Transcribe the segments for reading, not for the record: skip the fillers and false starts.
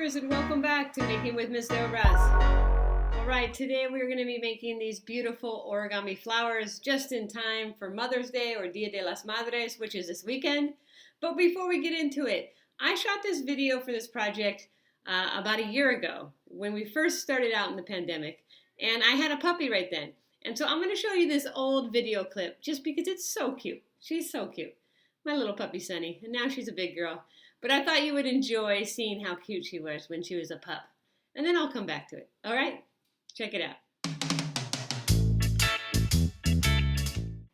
makers, and welcome back to Making with Miss Dobras. Alright, today we're going to be making these beautiful origami flowers just in time for Mother's Day or Dia de las Madres, which is this weekend. But before we get into it, I shot this video for this project about a year ago when we first started out in the pandemic, and I had a puppy right then. And so I'm going to show you this old video clip just because it's so cute. She's so cute. My little puppy Sunny, and now she's a big girl. But I thought you would enjoy seeing how cute she was when she was a pup. And then I'll come back to it. All right? Check it out.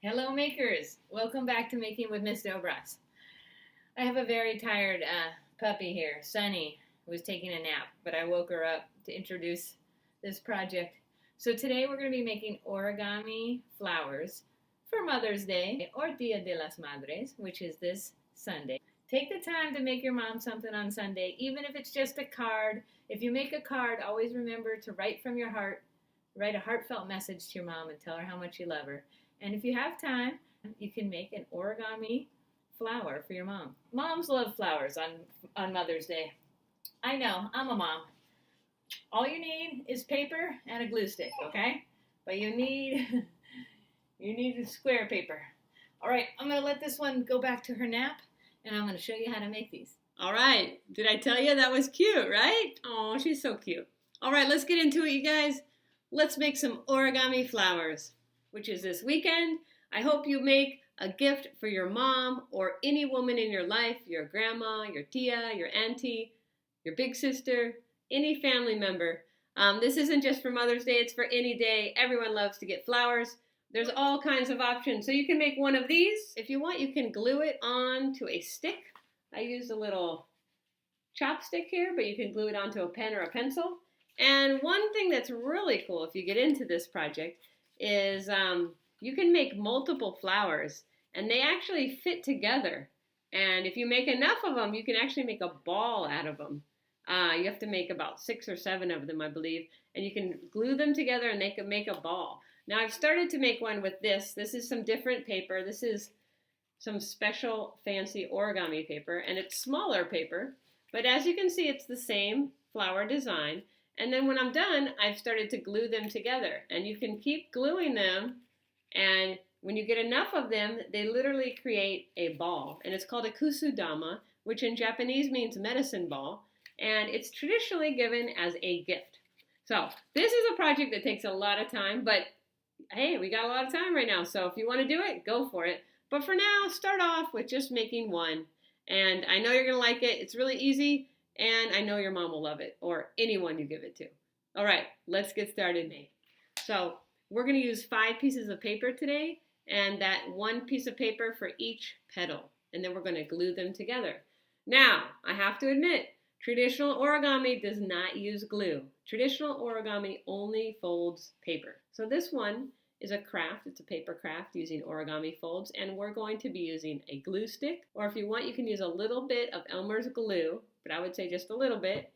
Hello, makers. Welcome back to Making with Miss Dobras. I have a very tired puppy here, Sunny, who was taking a nap, but I woke her up to introduce this project. So today we're going to be making origami flowers for Mother's Day, or Dia de las Madres, which is this Sunday. Take the time to make your mom something on Sunday, even if it's just a card. If you make a card, always remember to write from your heart. Write a heartfelt message to your mom and tell her how much you love her. And if you have time, you can make an origami flower for your mom. Moms love flowers on Mother's Day. I know, I'm a mom. All you need is paper and a glue stick, okay? But you need a square paper. All right, I'm going to let this one go back to her nap, and I'm going to show you how to make these. All right, did I tell you that was cute, right? Oh, she's so cute. All right, let's get into it, you guys. Let's make some origami flowers, which is this weekend. I hope you make a gift for your mom or any woman in your life, your grandma, your tia, your auntie, your big sister, any family member. This isn't just for Mother's Day, it's for any day. Everyone loves to get flowers. There's all kinds of options. So you can make one of these. If you want, you can glue it onto a stick. I used a little chopstick here, but you can glue it onto a pen or a pencil. And one thing that's really cool if you get into this project is you can make multiple flowers, and they actually fit together. And if you make enough of them, you can actually make a ball out of them. You have to make about 6 or 7 of them, I believe, and you can glue them together and they can make a ball. Now I've started to make one with this. This is some different paper. This is some special fancy origami paper, and it's smaller paper, but as you can see, it's the same flower design. And then when I'm done, I've started to glue them together, and you can keep gluing them, and when you get enough of them, they literally create a ball, and it's called a kusudama, which in Japanese means medicine ball, and it's traditionally given as a gift. So this is a project that takes a lot of time, but hey, we got a lot of time right now, so if you want to do it, go for it. But for now, start off with just making one, and I know you're going to like it. It's really easy, and I know your mom will love it, or anyone you give it to. All right, let's get started. So we're going to use 5 pieces of paper today, and that 1 piece of paper for each petal, and then we're going to glue them together. Now, I have to admit, traditional origami does not use glue. Traditional origami only folds paper. So this one is a craft. It's a paper craft using origami folds, and we're going to be using a glue stick, or if you want, you can use a little bit of Elmer's glue, but I would say just a little bit.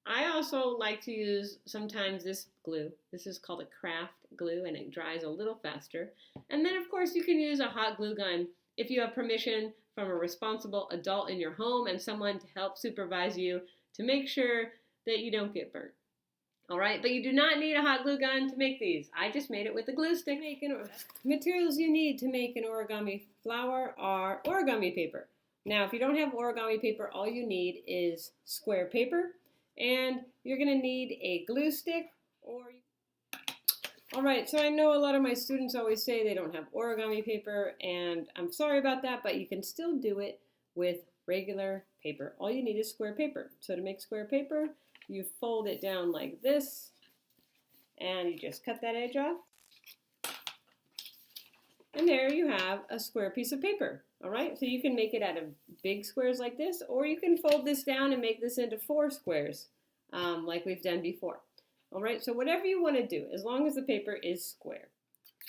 I also like to use sometimes this glue. This is called a craft glue, and it dries a little faster. And then, of course, you can use a hot glue gun if you have permission from a responsible adult in your home and someone to help supervise you to make sure that you don't get burnt. All right, but you do not need a hot glue gun to make these. I just made it with a glue stick. Materials you need to make an origami flower are origami paper. Now, if you don't have origami paper, all you need is square paper, and you're going to need a glue stick. All right, so I know a lot of my students always say they don't have origami paper, and I'm sorry about that, but you can still do it with regular paper. All you need is square paper. So to make square paper, you fold it down like this, and you just cut that edge off. And there you have a square piece of paper. All right, so you can make it out of big squares like this, or you can fold this down and make this into 4 squares, like we've done before. All right, so whatever you want to do, as long as the paper is square.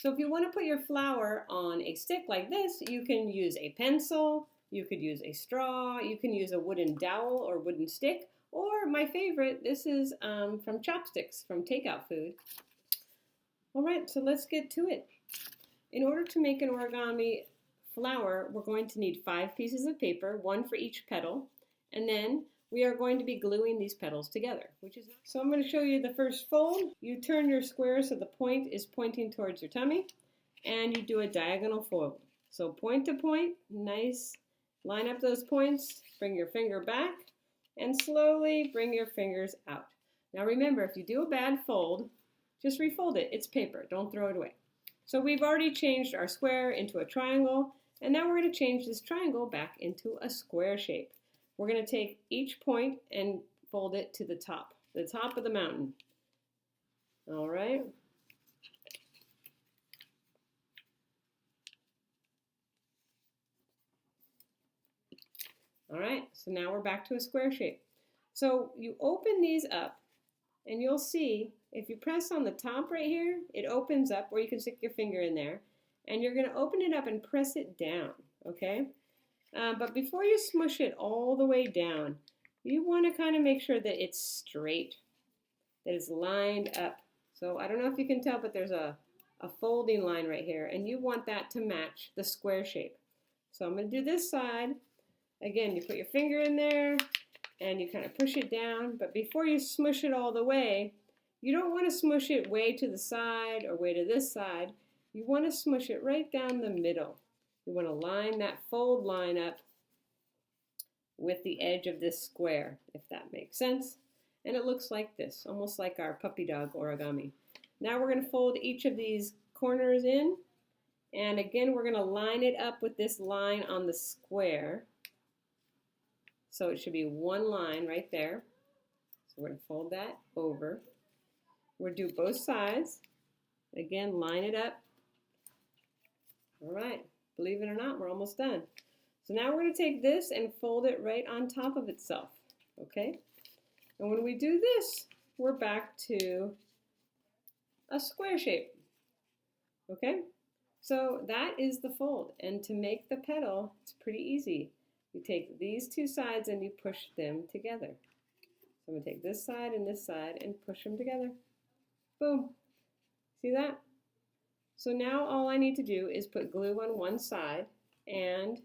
So if you want to put your flower on a stick like this, you can use a pencil, you could use a straw, you can use a wooden dowel or wooden stick, or my favorite, this is from Chopsticks, from Takeout Food. All right, so let's get to it. In order to make an origami flower, we're going to need 5 pieces of paper, 1 for each petal, and then we are going to be gluing these petals together, so I'm going to show you the first fold. You turn your square so the point is pointing towards your tummy, and you do a diagonal fold. So point to point, nice. Line up those points, bring your finger back, and slowly bring your fingers out. Now remember, if you do a bad fold, just refold it. It's paper, don't throw it away. So we've already changed our square into a triangle, and now we're going to change this triangle back into a square shape. We're going to take each point and fold it to the top of the mountain. All right. All right, so now we're back to a square shape. So you open these up, and you'll see if you press on the top right here, it opens up where you can stick your finger in there, and you're going to open it up and press it down, okay? But before you smush it all the way down, you want to kind of make sure that it's straight, that it's lined up. So I don't know if you can tell, but there's a folding line right here, and you want that to match the square shape. So I'm going to do this side. Again, you put your finger in there, and you kind of push it down, but before you smush it all the way, you don't want to smush it way to the side or way to this side. You want to smush it right down the middle. You want to line that fold line up with the edge of this square, if that makes sense. And it looks like this, almost like our puppy dog origami. Now we're going to fold each of these corners in, and again, we're going to line it up with this line on the square. So it should be one line right there. So we're going to fold that over. We'll do both sides. Again, line it up. All right, believe it or not, we're almost done. So now we're going to take this and fold it right on top of itself, okay? And when we do this, we're back to a square shape, okay? So that is the fold. And to make the petal, it's pretty easy. You take these two sides and you push them together. So I'm going to take this side and push them together. Boom. See that? So now all I need to do is put glue on one side, and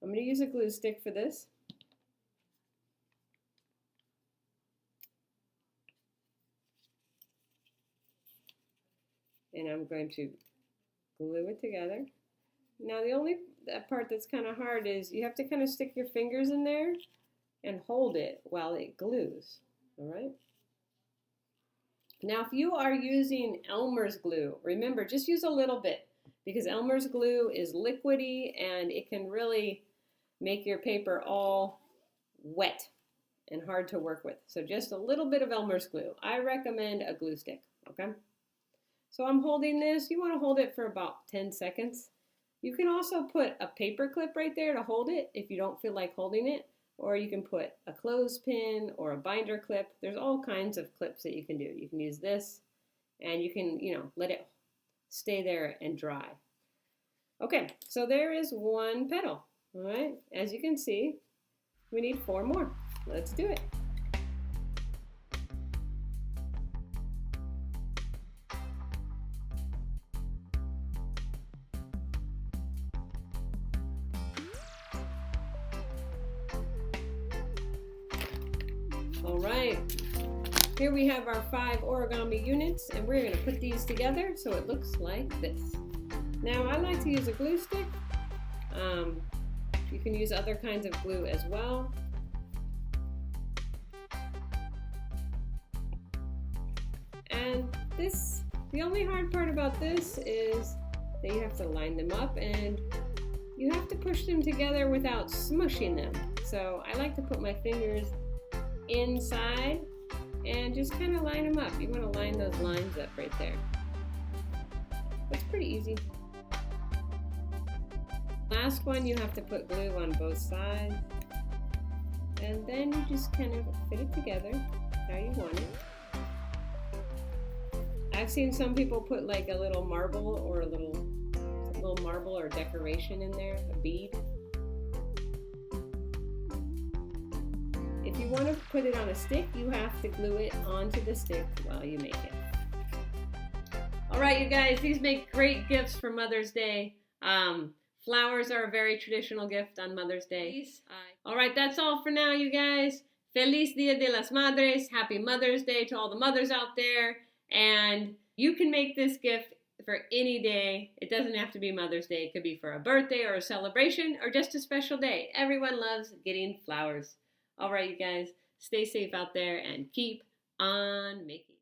I'm going to use a glue stick for this. And I'm going to glue it together. Now the only part that's kind of hard is you have to kind of stick your fingers in there and hold it while it glues, all right? Now if you are using Elmer's glue, remember just use a little bit because Elmer's glue is liquidy and it can really make your paper all wet and hard to work with. So just a little bit of Elmer's glue. I recommend a glue stick, okay? So I'm holding this. You want to hold it for about 10 seconds. You can also put a paper clip right there to hold it if you don't feel like holding it, or you can put a clothespin or a binder clip. There's all kinds of clips that you can do. You can use this, and you can, let it stay there and dry. Okay, so there is one petal, all right? As you can see, we need 4 more. Let's do it. All right, here we have our 5 origami units, and we're going to put these together so it looks like this. Now I like to use a glue stick. You can use other kinds of glue as well. And the only hard part about this is that you have to line them up and you have to push them together without smushing them. So I like to put my fingers inside and just kind of line them up. You want to line those lines up right there. It's pretty easy. Last one, you have to put glue on both sides, and then you just kind of fit it together how you want it. I've seen some people put like a little marble or a little marble or decoration in there, a bead. If you want to put it on a stick, you have to glue it onto the stick while you make it. All right, you guys, these make great gifts for Mother's Day. Flowers are a very traditional gift on Mother's Day. All right, that's all for now, you guys. Feliz Dia de las Madres. Happy Mother's Day to all the mothers out there. And you can make this gift for any day. It doesn't have to be Mother's Day. It could be for a birthday or a celebration or just a special day. Everyone loves getting flowers. All right, you guys, stay safe out there and keep on making.